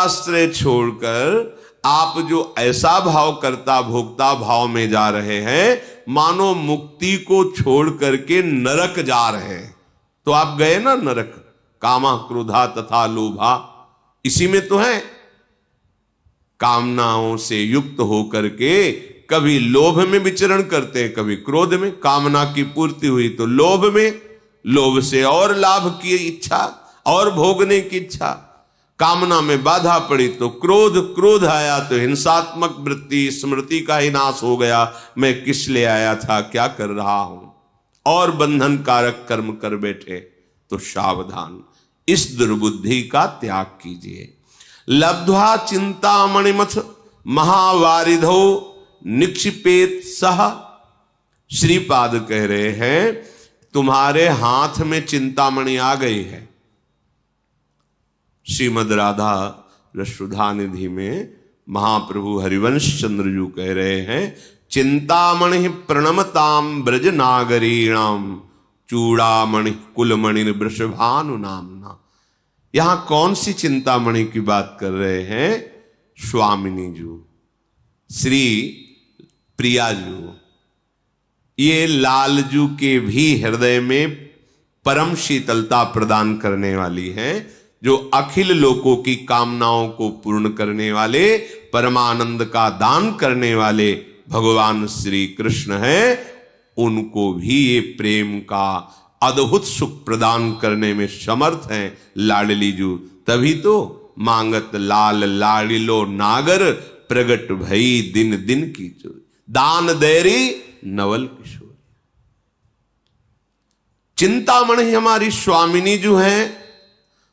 आश्रय छोड़कर आप जो ऐसा भाव करता भोक्ता भाव में जा रहे हैं मानो मुक्ति को छोड़ करके नरक जा रहे हैं। तो आप गए ना नरक, कामा क्रोधा तथा लोभा, इसी में तो है। कामनाओं से युक्त होकर के कभी लोभ में विचरण करते हैं, कभी क्रोध में। कामना की पूर्ति हुई तो लोभ में, लोभ से और लाभ की इच्छा और भोगने की इच्छा। कामना में बाधा पड़ी तो क्रोध, क्रोध आया तो हिंसात्मक वृत्ति, स्मृति का ही नाश हो गया। मैं किस लिए आया था, क्या कर रहा हूं, और बंधन कारक कर्म कर बैठे। तो सावधान, इस दुर्बुद्धि का त्याग कीजिए। लब्ध्वा चिंतामणिमथ महावारिधो निक्षिपेत सह। श्रीपाद कह रहे हैं तुम्हारे हाथ में चिंतामणि आ गई है। श्रीमद राधा रसुधा निधि में महाप्रभु हरिवंश चंद्र जी कह रहे हैं चिंतामणि प्रणमताम ब्रज नागरीणाम चूड़ामणि कुलमणि वृषभानु नामना। यहां कौन सी चिंतामणि की बात कर रहे हैं? स्वामिनी जी, श्री प्रिया जी। ये लालजू के भी हृदय में परम शीतलता प्रदान करने वाली हैं, जो अखिल लोकों की कामनाओं को पूर्ण करने वाले, परमानंद का दान करने वाले भगवान श्री कृष्ण हैं। उनको भी ये प्रेम का अद्भुत सुख प्रदान करने में समर्थ हैं लाडली जू। तभी तो मांगत लाल लाडिलो नागर प्रगट भई दिन दिन की चोरी, दान देरी नवल किशोर। चिंतामणि हमारी स्वामिनी जू हैं,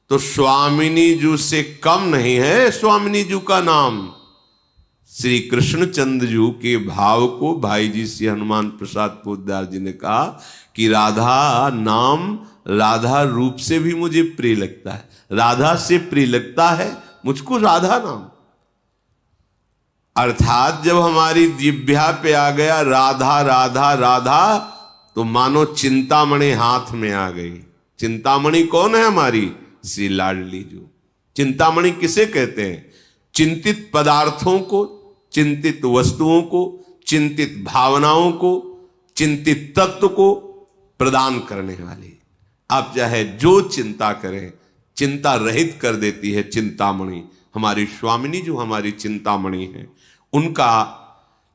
तो स्वामिनी जू से कम नहीं है स्वामिनी जू का नाम। श्री कृष्णचंद्र जू के भाव को भाई जी श्री हनुमान प्रसाद पोद्दार जी ने कहा कि राधा नाम राधा रूप से भी मुझे प्रिय लगता है, राधा से प्रिय लगता है मुझको राधा नाम। अर्थात जब हमारी जिह्वा पे आ गया राधा राधा राधा, तो मानो चिंतामणि हाथ में आ गई। चिंतामणि कौन है? हमारी श्री लाडली जू। चिंतामणि किसे कहते हैं? चिंतित पदार्थों को, चिंतित वस्तुओं को, चिंतित भावनाओं को, चिंतित तत्व को प्रदान करने वाली। आप चाहे जो चिंता करें, चिंता रहित कर देती है चिंतामणि। हमारी स्वामिनी जो हमारी चिंतामणि है, उनका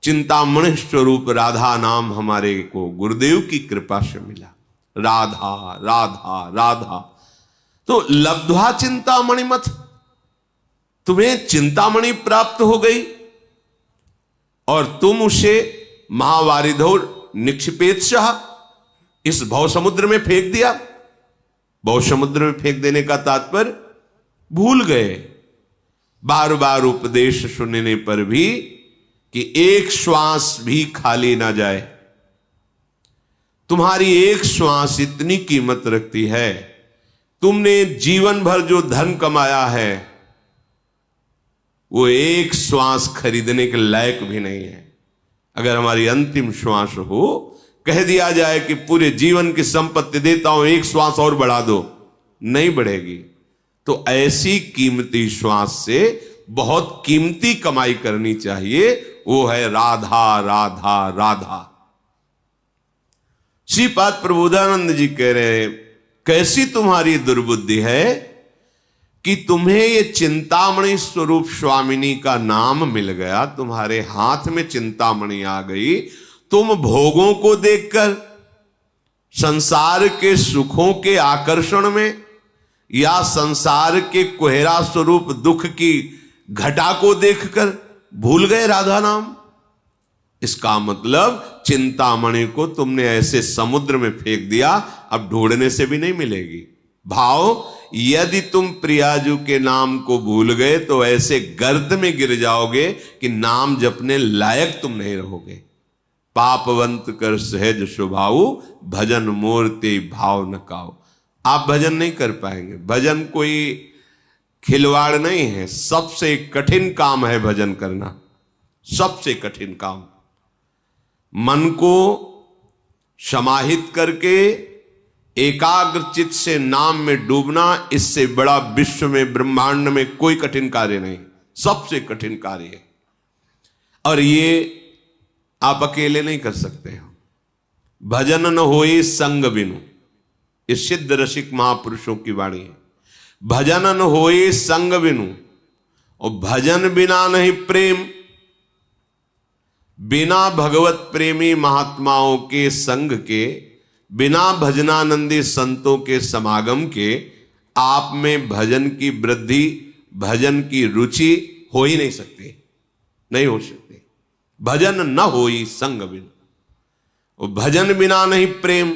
चिंतामणि स्वरूप राधा नाम हमारे को गुरुदेव की कृपा से मिला। राधा राधा राधा। तो लब्ध्वा चिंतामणि मत, तुम्हें चिंतामणि प्राप्त हो गई और तुम उसे महावारिधो निक्षिपेत शाह, इस भव समुद्र में फेंक दिया। भव समुद्र में फेंक देने का तात्पर्य भूल गए। बार बार उपदेश सुनने पर भी कि एक श्वास भी खाली ना जाए। तुम्हारी एक श्वास इतनी कीमत रखती है। तुमने जीवन भर जो धन कमाया है वो एक श्वास खरीदने के लायक भी नहीं है। अगर हमारी अंतिम श्वास हो, कह दिया जाए कि पूरे जीवन की संपत्ति देता हूं, एक श्वास और बढ़ा दो, नहीं बढ़ेगी। तो ऐसी कीमती श्वास से बहुत कीमती कमाई करनी चाहिए, वो है राधा राधा राधा। श्रीपाद प्रबोधानंद जी कह रहे हैं कैसी तुम्हारी दुर्बुद्धि है कि तुम्हें ये चिंतामणि स्वरूप स्वामिनी का नाम मिल गया, तुम्हारे हाथ में चिंतामणि आ गई। तुम भोगों को देखकर, संसार के सुखों के आकर्षण में, या संसार के कोहरा स्वरूप दुख की घटा को देखकर भूल गए राधा नाम। इसका मतलब चिंतामणि को तुमने ऐसे समुद्र में फेंक दिया, अब ढूंढने से भी नहीं मिलेगी। भाव, यदि तुम प्रियाजू के नाम को भूल गए तो ऐसे गर्त में गिर जाओगे कि नाम जपने लायक तुम नहीं रहोगे। पापवंत कर सहज स्वभाव, भजन मूर्ति भाव न काओ। आप भजन नहीं कर पाएंगे। भजन कोई खिलवाड़ नहीं है, सबसे कठिन काम है भजन करना, सबसे कठिन काम। मन को समाहित करके एकाग्र चित्त से नाम में डूबना, इससे बड़ा विश्व में ब्रह्मांड में कोई कठिन कार्य नहीं, सबसे कठिन कार्य है। और ये आप अकेले नहीं कर सकते हो। भजन न होए संग बिनु, ये सिद्ध रसिक महापुरुषों की वाणी है। भजन न होए संग बिनु, और भजन बिना नहीं प्रेम। बिना भगवत प्रेमी महात्माओं के संग के, बिना भजनानंदी संतों के समागम के आप में भजन की वृद्धि, भजन की रुचि हो ही नहीं सकती, नहीं हो सकती। भजन न होई संग बिन, और भजन बिना नहीं प्रेम।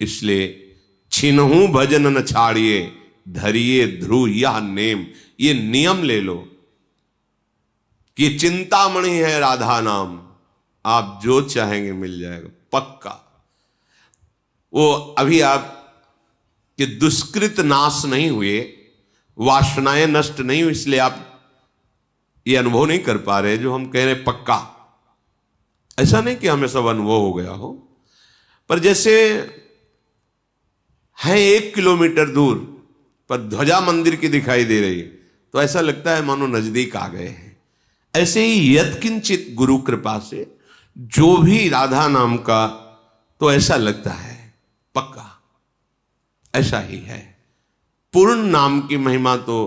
इसलिए छिनहु भजन न छाड़िए, धरिए ध्रुव यह नेम। ये नियम ले लो कि चिंतामणि है राधा नाम, आप जो चाहेंगे मिल जाएगा पक्का। वो अभी आप कि दुष्कृत नाश नहीं हुए, वासनाएं नष्ट नहीं हुई, इसलिए आप ये अनुभव नहीं कर पा रहे जो हम कह रहे पक्का। ऐसा नहीं कि हमें सब अनुभव हो गया हो, पर जैसे है 1 किलोमीटर दूर पर ध्वजा मंदिर की दिखाई दे रही है तो ऐसा लगता है मानो नजदीक आ गए हैं। ऐसे ही यत्किंचित गुरु कृपा से जो भी राधा नाम का, तो ऐसा लगता है पक्का, ऐसा ही है। पूर्ण नाम की महिमा तो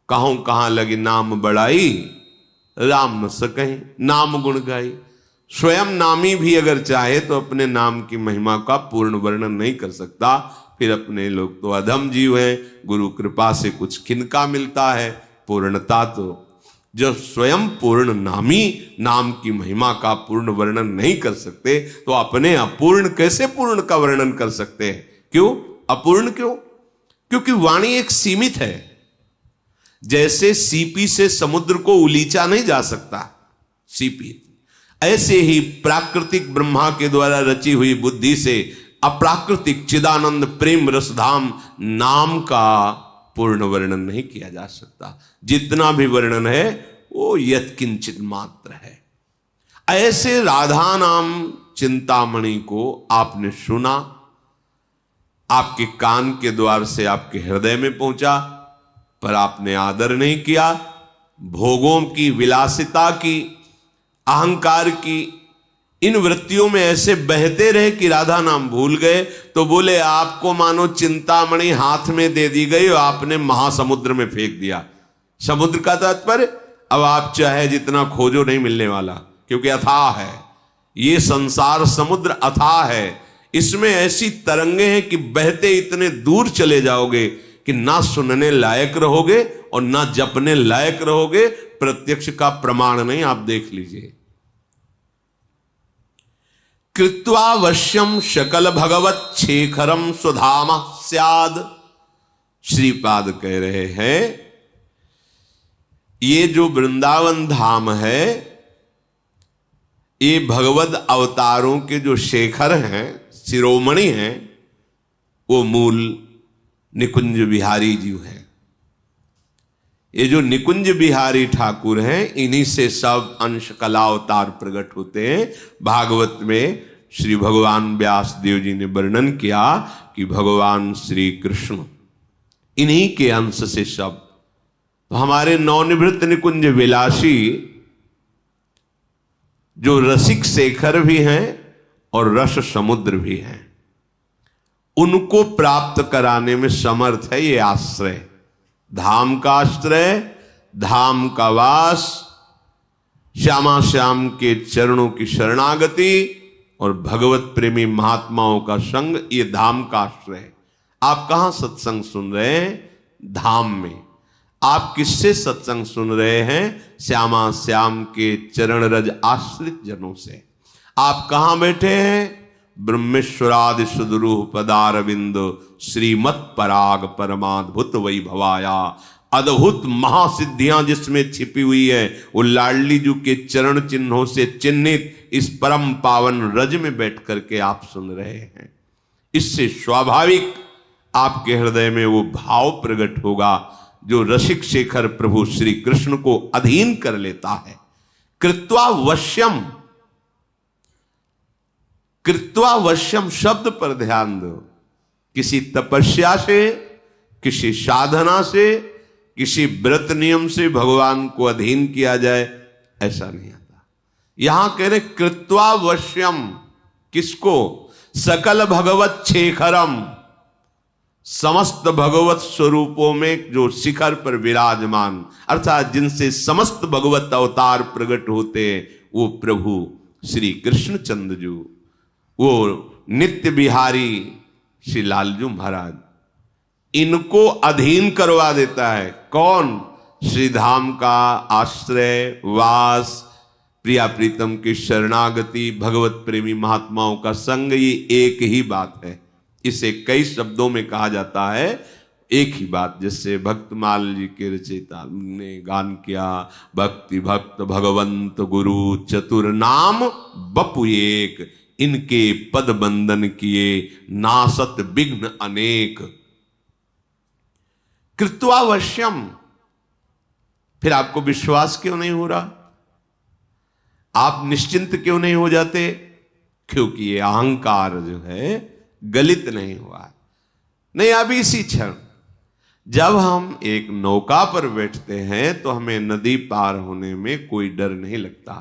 कहूं कहां लगी नाम बड़ाई, राम न सकहीं नाम गुण गाई। स्वयं नामी भी अगर चाहे तो अपने नाम की महिमा का पूर्ण वर्णन नहीं कर सकता। फिर अपने लोग तो अधम जीव हैं, गुरु कृपा से कुछ किनका मिलता है पूर्णता। तो जब स्वयं पूर्ण नामी नाम की महिमा का पूर्ण वर्णन नहीं कर सकते तो अपने अपूर्ण कैसे पूर्ण का वर्णन कर सकते हैं? क्यों अपूर्ण? क्यों? क्योंकि वाणी एक सीमित है। जैसे सीपी से समुद्र को उलीचा नहीं जा सकता सीपी, ऐसे ही प्राकृतिक ब्रह्मा के द्वारा रची हुई बुद्धि से अप्राकृतिक चिदानंद प्रेम रसधाम नाम का पूर्ण वर्णन नहीं किया जा सकता। जितना भी वर्णन है वो यत्किंचित मात्र है। ऐसे राधा नाम चिंतामणि को आपने सुना, आपके कान के द्वार से आपके हृदय में पहुंचा, पर आपने आदर नहीं किया। भोगों की, विलासिता की, अहंकार की इन वृत्तियों में ऐसे बहते रहे कि राधा नाम भूल गए। तो बोले आपको मानो चिंतामणि हाथ में दे दी गई और आपने महासमुद्र में फेंक दिया। समुद्र का तात्पर्य अब आप चाहे जितना खोजो नहीं मिलने वाला, क्योंकि अथाह है ये संसार, समुद्र अथाह है। इसमें ऐसी तरंगे हैं कि बहते इतने दूर चले जाओगे कि ना सुनने लायक रहोगे और ना जपने लायक रहोगे। प्रत्यक्ष का प्रमाण नहीं, आप देख लीजिए। कृत्वा वश्यम शकल भगवत शेखरम सुधाम स्याद। श्रीपाद कह रहे हैं ये जो वृंदावन धाम है, ये भगवत अवतारों के जो शेखर हैं, शिरोमणि हैं, वो मूल निकुंज बिहारी जी हैं। ये जो निकुंज बिहारी ठाकुर हैं, इन्हीं से सब अंश कला अवतार प्रकट होते हैं। भागवत में श्री भगवान व्यास देव जी ने वर्णन किया कि भगवान श्री कृष्ण इन्हीं के अंश से सब। तो हमारे नवनिवृत्त निकुंज विलासी जो रसिक शेखर भी हैं और रस समुद्र भी हैं, उनको प्राप्त कराने में समर्थ है ये आश्रय। धाम का आश्रय, धाम का वास, श्यामा श्याम के चरणों की शरणागति और भगवत प्रेमी महात्माओं का संग, ये धाम का आश्रय है। आप कहां सत्संग सुन रहे हैं? धाम में। आप किससे सत्संग सुन रहे हैं? श्यामा श्याम के चरण रज आश्रित जनों से। आप कहां बैठे हैं? ब्रह्मेश्वरादि सुदुरूह पदारविंद श्रीमत् पराग परमाद्भुत वैभवाया। अद्भुत महासिद्धियां जिसमें छिपी हुई है, वो लाडली जी के चरण चिन्हों से चिन्हित इस परम पावन रज में बैठ करके आप सुन रहे हैं। इससे स्वाभाविक आपके हृदय में वो भाव प्रकट होगा जो रसिक शेखर प्रभु श्री कृष्ण को अधीन कर लेता है। कृत्वा वश्यम, कृत्वा वश्यम शब्द पर ध्यान दो। किसी तपस्या से, किसी साधना से, किसी व्रत नियम से भगवान को अधीन किया जाए, ऐसा नहीं आता। यहां कह रहे कृत्वावश्यम, किसको? सकल भगवत शेखरम, समस्त भगवत स्वरूपों में जो शिखर पर विराजमान, अर्थात जिनसे समस्त भगवत अवतार प्रकट होते हैं, वो प्रभु श्री कृष्णचंद्र जी, वो नित्य बिहारी श्री लालजू महाराज, इनको अधीन करवा देता है। कौन? श्री धाम का आश्रय, वास, प्रिया प्रीतम की शरणागति, भगवत प्रेमी महात्माओं का संग, ये एक ही बात है। इसे कई शब्दों में कहा जाता है, एक ही बात। जिससे भक्तमाल जी के रचयिता ने गान किया, भक्ति भक्त भगवंत गुरु चतुर नाम बपु एक, इनके पद बंदन किए नासत विघ्न अनेक। कृत्वावश्यम, फिर आपको विश्वास क्यों नहीं हो रहा? आप निश्चिंत क्यों नहीं हो जाते? क्योंकि ये अहंकार जो है गलित नहीं हुआ है। नहीं, अभी इसी क्षण जब हम एक नौका पर बैठते हैं तो हमें नदी पार होने में कोई डर नहीं लगता,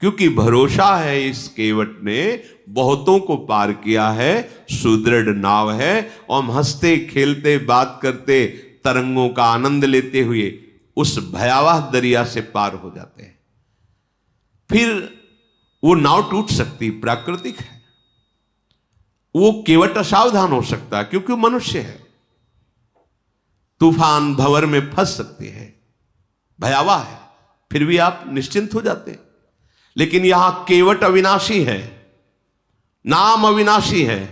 क्योंकि भरोसा है इस केवट ने बहुतों को पार किया है, सुदृढ़ नाव है, और हम हंसते खेलते बात करते तरंगों का आनंद लेते हुए उस भयावह दरिया से पार हो जाते हैं। फिर वो नाव टूट सकती, प्राकृतिक है। वो केवट असावधान हो सकता है क्योंकि वो मनुष्य है, तूफान भंवर में फंस सकते हैं, भयावह है, फिर भी आप निश्चिंत हो जाते हैं। लेकिन यहां केवट अविनाशी है, नाम अविनाशी है।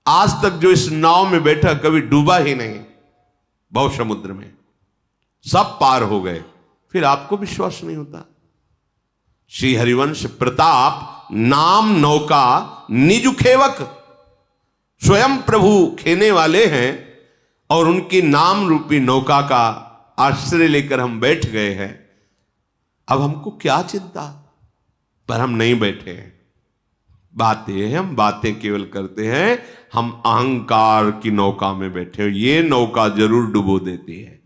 आज तक जो इस नाव में बैठा कभी डूबा ही नहीं, भव समुद्र में सब पार हो गए, फिर आपको विश्वास नहीं होता। श्री हरिवंश प्रताप नाम नौका निज खेवक, स्वयं प्रभु खेने वाले हैं और उनकी नाम रूपी नौका का आश्रय लेकर हम बैठ गए हैं। अब हमको क्या चिंता? पर हम नहीं बैठे हैं। बात यह है, हम बातें केवल करते हैं, हम अहंकार की नौका में बैठे हो। ये नौका जरूर डुबो देती है,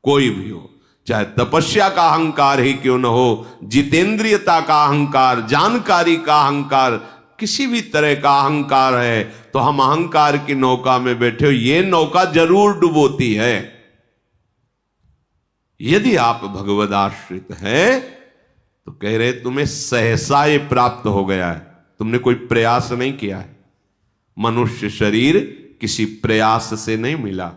कोई भी हो, चाहे तपस्या का अहंकार ही क्यों न हो, जितेंद्रियता का अहंकार, जानकारी का अहंकार, किसी भी तरह का अहंकार है, तो हम अहंकार की नौका में बैठे हो, ये नौका जरूर डुबोती है। यदि आप भगवद आश्रित हैं तो कह रहे तुम्हें सहसा ये प्राप्त हो गया है, तुमने कोई प्रयास नहीं किया है। मनुष्य शरीर किसी प्रयास से नहीं मिला,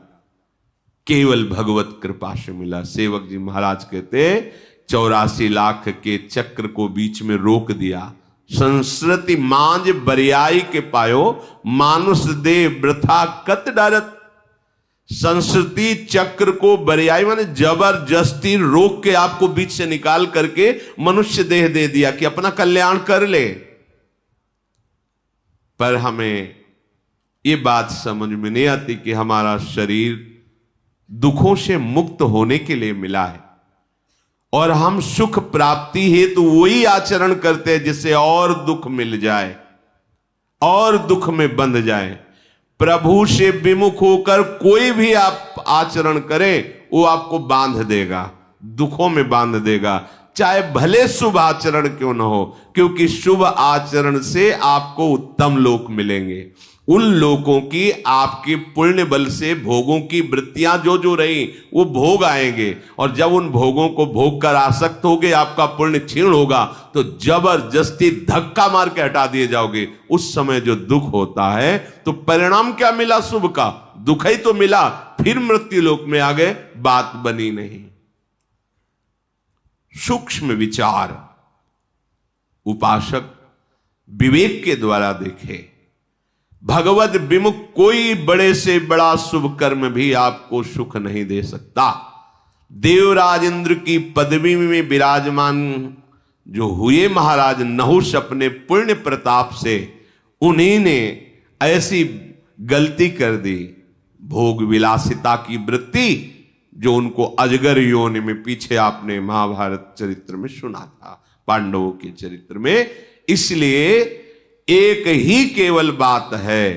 केवल भगवत कृपा से मिला। सेवक जी महाराज कहते 84 लाख के चक्र को बीच में रोक दिया। संस्कृति मांझ बरियाई के पायो, मानुष दे वृथा कत डरत। संस्कृति चक्र को बरियाई माने जबरदस्ती रोक के आपको बीच से निकाल करके मनुष्य देह दे दिया कि अपना कल्याण कर ले। पर हमें ये बात समझ में नहीं आती कि हमारा शरीर दुखों से मुक्त होने के लिए मिला है, और हम सुख प्राप्ति हेतु वही आचरण करते हैं जिससे और दुख मिल जाए, और दुख में बंध जाए। प्रभु से विमुख होकर कोई भी आप आचरण करें, वो आपको बांध देगा, दुखों में बांध देगा, चाहे भले शुभ आचरण क्यों न हो, क्योंकि शुभ आचरण से आपको उत्तम लोक मिलेंगे। उन लोगों की आपके पुण्य बल से भोगों की वृत्तियां जो जो रही वो भोग आएंगे, और जब उन भोगों को भोग कर आसक्त होगे, आपका पुण्य क्षीण होगा, तो जबरदस्ती धक्का मार के हटा दिए जाओगे। उस समय जो दुख होता है तो परिणाम क्या मिला? शुभ का दुख ही तो मिला, फिर मृत्यु लोक में आ गए, बात बनी नहीं। सूक्ष्म विचार उपासक विवेक के द्वारा देखे। भगवद विमुख कोई बड़े से बड़ा शुभ कर्म भी आपको सुख नहीं दे सकता। देवराज इंद्र की पदवी में विराजमान जो हुए महाराज नहुष अपने पुण्य प्रताप से, उन्हीं ने ऐसी गलती कर दी, भोग विलासिता की वृत्ति, जो उनको अजगर योनि में, पीछे आपने महाभारत चरित्र में सुना था, पांडवों के चरित्र में। इसलिए एक ही केवल बात है,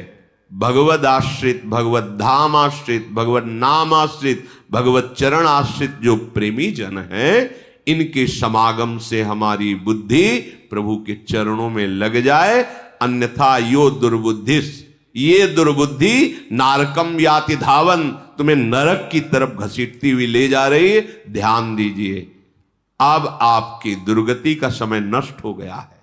भगवद आश्रित, भगवत धाम आश्रित, भगवत नाम आश्रित, भगवत चरण आश्रित जो प्रेमी जन है, इनके समागम से हमारी बुद्धि प्रभु के चरणों में लग जाए। अन्यथा यो दुर्बुद्धिस, ये दुर्बुद्धि नारकम याति धावन, तुम्हें नरक की तरफ घसीटती हुई ले जा रही है। ध्यान दीजिए, अब आपकी दुर्गति का समय नष्ट हो गया है।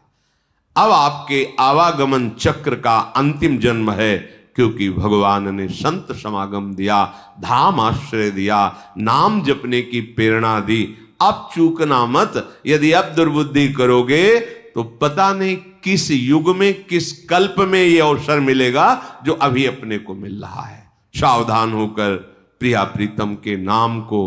अब आपके आवागमन चक्र का अंतिम जन्म है, क्योंकि भगवान ने संत समागम दिया, धाम आश्रय दिया, नाम जपने की प्रेरणा दी। अब चूकना मत। यदि अब दुर्बुद्धि करोगे तो पता नहीं किस युग में, किस कल्प में यह अवसर मिलेगा जो अभी अपने को मिल रहा है। सावधान होकर प्रिया प्रीतम के नाम को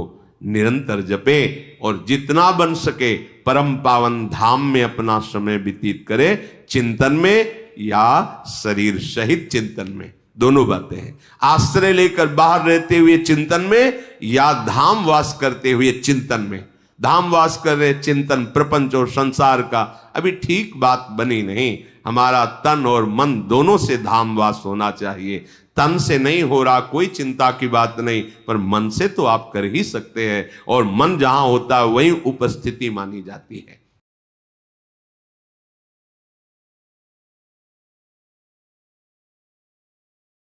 निरंतर जपे और जितना बन सके परम पावन धाम में अपना समय व्यतीत करे, चिंतन में या शरीर सहित चिंतन में, दोनों बातें हैं। आश्रय लेकर बाहर रहते हुए चिंतन में या धाम वास करते हुए चिंतन में। धाम वास कर रहे चिंतन प्रपंच और संसार का अभी ठीक बात बनी नहीं। हमारा तन और मन दोनों से धाम वास होना चाहिए। तन से नहीं हो रहा कोई चिंता की बात नहीं, पर मन से तो आप कर ही सकते हैं, और मन जहां होता है वहीं उपस्थिति मानी जाती है।